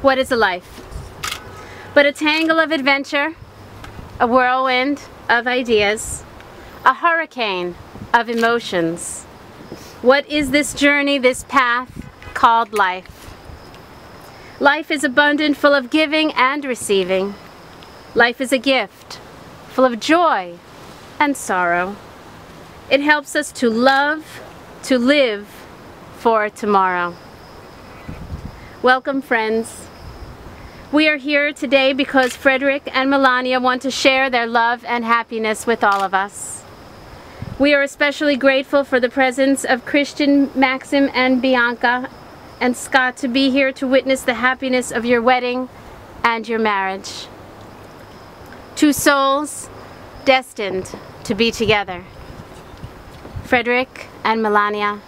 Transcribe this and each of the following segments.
What is a life? But a tangle of adventure, a whirlwind of ideas, a hurricane of emotions. What is this journey, this path called life? Life is abundant, full of giving and receiving. Life is a gift, full of joy and sorrow. It helps us to love, to live for tomorrow. Welcome, friends. We are here today because Frederick and Melania want to share their love and happiness with all of us. We are especially grateful for the presence of Christian, Maxim, and Bianca and Scott to be here to witness the happiness of your wedding and your marriage. Two souls destined to be together. Frederick and Melania,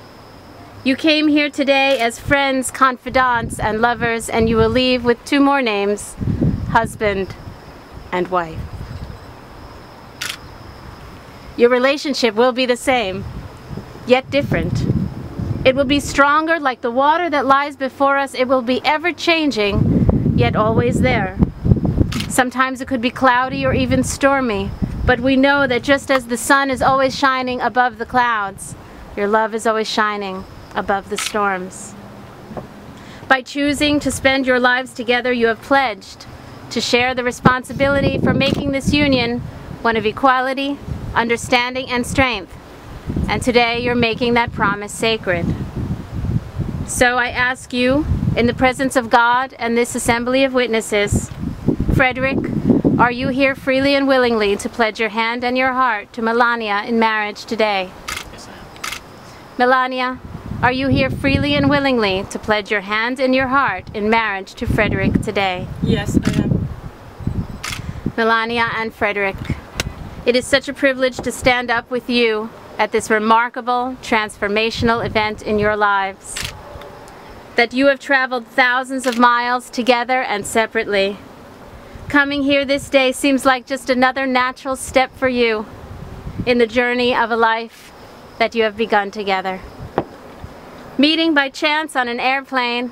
you came here today as friends, confidants, and lovers, and you will leave with two more names, husband and wife. Your relationship will be the same, yet different. It will be stronger like the water that lies before us. It will be ever-changing, yet always there. Sometimes it could be cloudy or even stormy, but we know that just as the sun is always shining above the clouds, your love is always shining above the storms. By choosing to spend your lives together, you have pledged to share the responsibility for making this union one of equality, understanding, and strength. And today you're making that promise sacred. So I ask you, in the presence of God and this assembly of witnesses, Frederick, are you here freely and willingly to pledge your hand and your heart to Melania in marriage today? Yes, I am. Melania, are you here freely and willingly to pledge your hand and your heart in marriage to Frederick today? Yes, I am. Melania and Frederick, it is such a privilege to stand up with you at this remarkable, transformational event in your lives. That you have traveled thousands of miles together and separately. Coming here this day seems like just another natural step for you in the journey of a life that you have begun together. Meeting by chance on an airplane,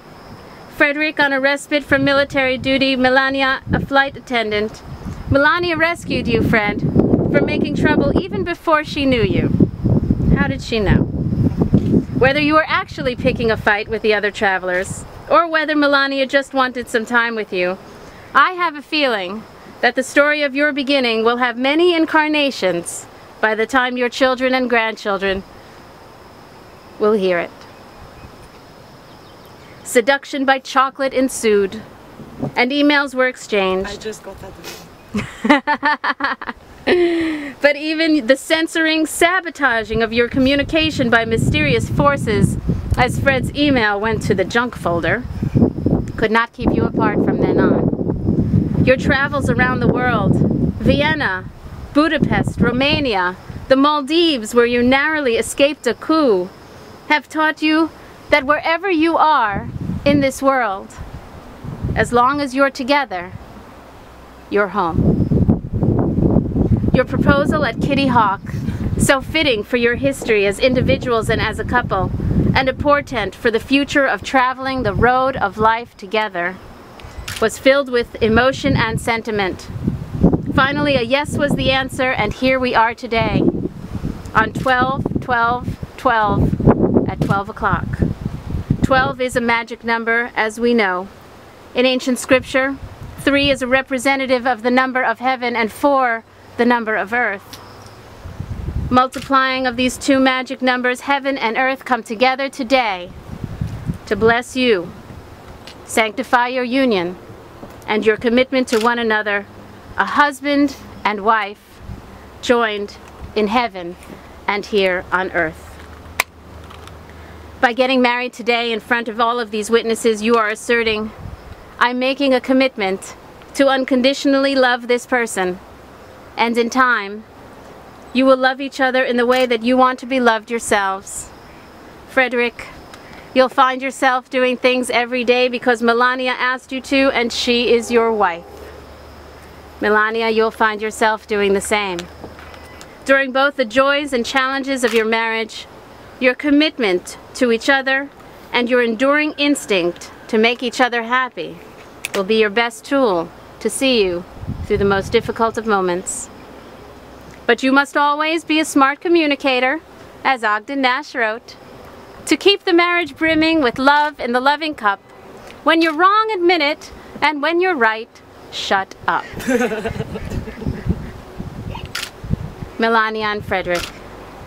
Frederick on a respite from military duty, Melania a flight attendant. Melania rescued you, Fred, from making trouble even before she knew you. How did she know? Whether you were actually picking a fight with the other travelers, or whether Melania just wanted some time with you, I have a feeling that the story of your beginning will have many incarnations by the time your children and grandchildren will hear it. Seduction by chocolate ensued, and emails were exchanged. I just got that. But even the censoring, sabotaging of your communication by mysterious forces, as Fred's email went to the junk folder, could not keep you apart from then on. Your travels around the world, Vienna, Budapest, Romania, the Maldives, where you narrowly escaped a coup, have taught you that wherever you are in this world, as long as you're together, you're home. Your proposal at Kitty Hawk, so fitting for your history as individuals and as a couple, and a portent for the future of traveling the road of life together, was filled with emotion and sentiment. Finally, a yes was the answer, and here we are today, on 12/12/12 at 12 o'clock. 12 is a magic number, as we know. In ancient scripture, 3 is a representative of the number of heaven, and 4 the number of earth. Multiplying of these two magic numbers, heaven and earth come together today to bless you, sanctify your union, and your commitment to one another, a husband and wife joined in heaven and here on earth. By getting married today in front of all of these witnesses, you are asserting, I'm making a commitment to unconditionally love this person, and in time, you will love each other in the way that you want to be loved yourselves. Frederick, you'll find yourself doing things every day because Melania asked you to, and she is your wife. Melania, you'll find yourself doing the same. During both the joys and challenges of your marriage, your commitment to each other and your enduring instinct to make each other happy will be your best tool to see you through the most difficult of moments. But you must always be a smart communicator, as Ogden Nash wrote, to keep the marriage brimming with love in the loving cup. When you're wrong, admit it, and when you're right, shut up. Melania and Frederick,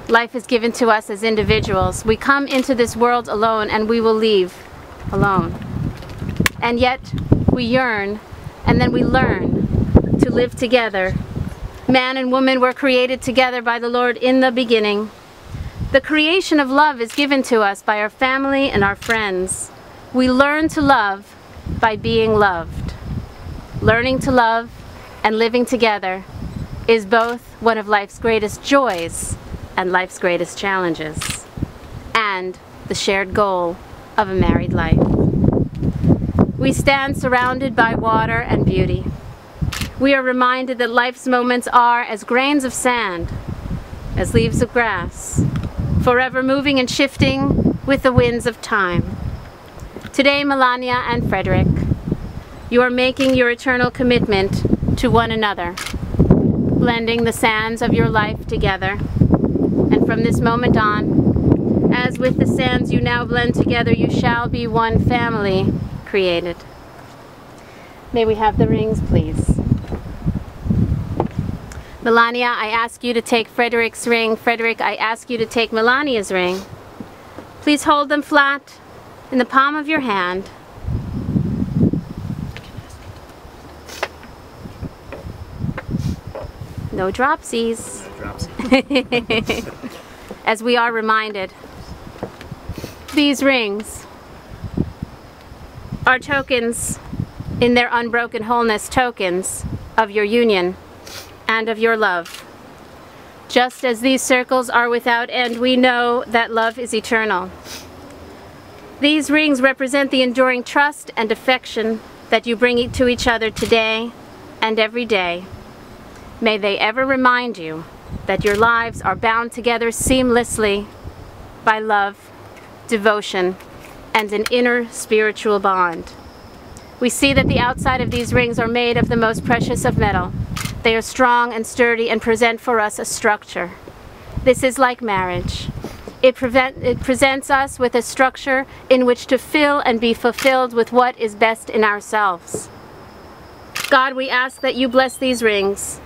life is given to us as individuals. We come into this world alone, and we will leave alone. And yet, we yearn, and then we learn to live together. Man and woman were created together by the Lord in the beginning. The creation of love is given to us by our family and our friends. We learn to love by being loved. Learning to love and living together is both one of life's greatest joys and life's greatest challenges, and the shared goal of a married life. We stand surrounded by water and beauty. We are reminded that life's moments are as grains of sand, as leaves of grass, forever moving and shifting with the winds of time. Today, Melania and Frederick, you are making your eternal commitment to one another, blending the sands of your life together. And from this moment on, as with the sands you now blend together, you shall be one family created. May we have the rings, please? Melania, I ask you to take Frederick's ring. Frederick, I ask you to take Melania's ring. Please hold them flat in the palm of your hand. No dropsies. No dropsies. As we are reminded, these rings are tokens, in their unbroken wholeness, tokens of your union and of your love. Just as these circles are without end, we know that love is eternal. These rings represent the enduring trust and affection that you bring to each other today and every day. May they ever remind you that your lives are bound together seamlessly by love, devotion, and an inner spiritual bond. We see that the outside of these rings are made of the most precious of metal. They are strong and sturdy and present for us a structure. This is like marriage. It presents us with a structure in which to fill and be fulfilled with what is best in ourselves. God, we ask that you bless these rings.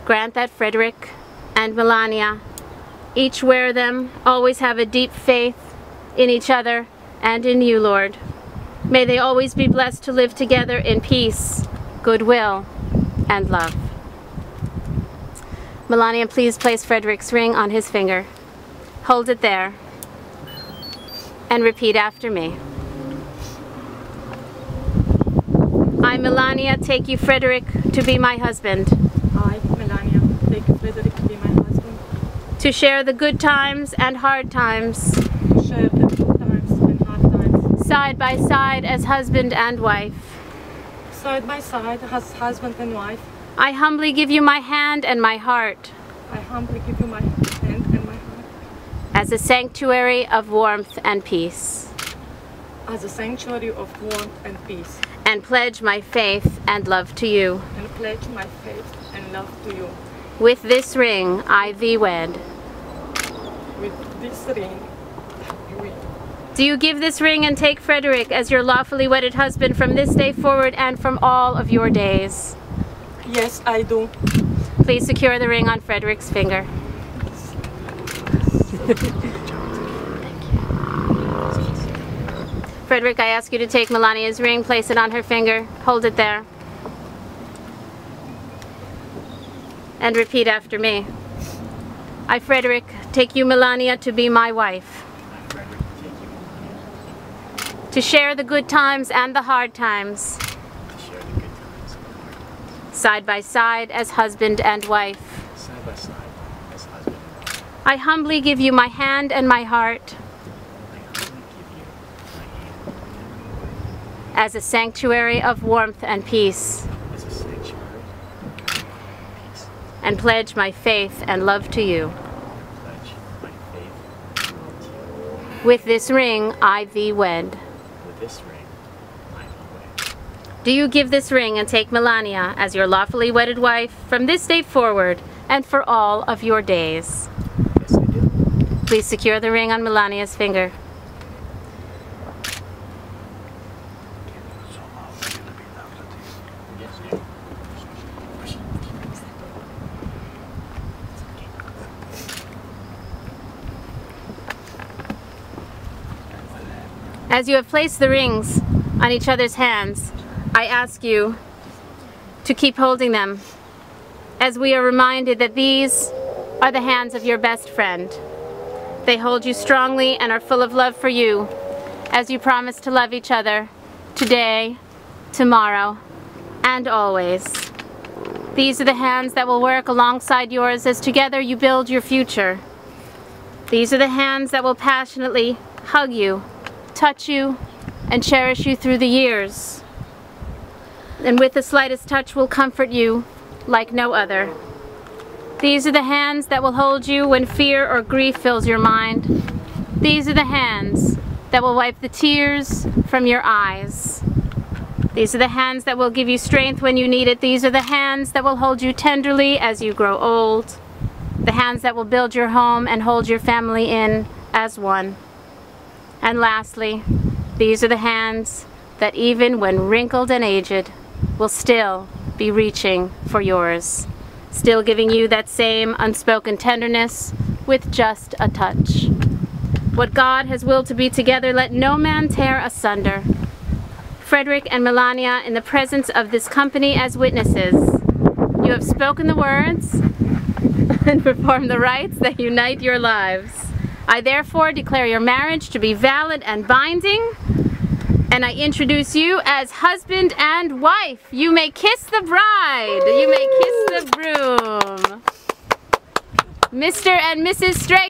Grant that Frederick and Melania each wear them, always have a deep faith in each other and in you, Lord. May they always be blessed to live together in peace, goodwill, and love. Melania, please place Frederick's ring on his finger. Hold it there and repeat after me. I, Melania, take you, Frederick, to be my husband. I, Melania, take Frederick to be my husband. To share the good times and hard times. To share the good times and hard times. Side by side as husband and wife. Side by side as husband and wife. I humbly give you my hand and my heart. I humbly give you my hand and my heart. As a sanctuary of warmth and peace. As a sanctuary of warmth and peace. And pledge my faith and love to you. And pledge my faith and love to you. With this ring I thee wed. With this ring we. Do you give this ring and take Frederick as your lawfully wedded husband from this day forward and from all of your days? Yes, I do. Please secure the ring on Frederick's finger. Frederick, I ask you to take Melania's ring, place it on her finger, hold it there, and repeat after me. I, Frederick, take you, Melania, to be my wife. To share the good times and the hard times. Side by side as husband and wife. Side by side as husband and wife. I humbly give you my hand and my heart. As a sanctuary of warmth and peace. As a sanctuary of peace. And pledge my faith and love to you. Pledge my faith and love to you. With this ring I thee wed. With this ring I thee wed. Do you give this ring and take Melania as your lawfully wedded wife from this day forward and for all of your days? Yes, I do. Please secure the ring on Melania's finger. Yes, As you have placed the rings on each other's hands, I ask you to keep holding them, as we are reminded that these are the hands of your best friend. They hold you strongly and are full of love for you, as you promise to love each other today, tomorrow, and always. These are the hands that will work alongside yours as together you build your future. These are the hands that will passionately hug you, touch you, and cherish you through the years. And with the slightest touch will comfort you like no other. These are the hands that will hold you when fear or grief fills your mind. These are the hands that will wipe the tears from your eyes. These are the hands that will give you strength when you need it. These are the hands that will hold you tenderly as you grow old. The hands that will build your home and hold your family in as one. And lastly, these are the hands that even when wrinkled and aged will still be reaching for yours, still giving you that same unspoken tenderness with just a touch. What God has willed to be together, let no man tear asunder. Frederick and Melania, in the presence of this company as witnesses, you have spoken the words and performed the rites that unite your lives. I therefore declare your marriage to be valid and binding, and I introduce you as husband and wife. You may kiss the bride. You may kiss the groom. Mr. and Mrs. Strake.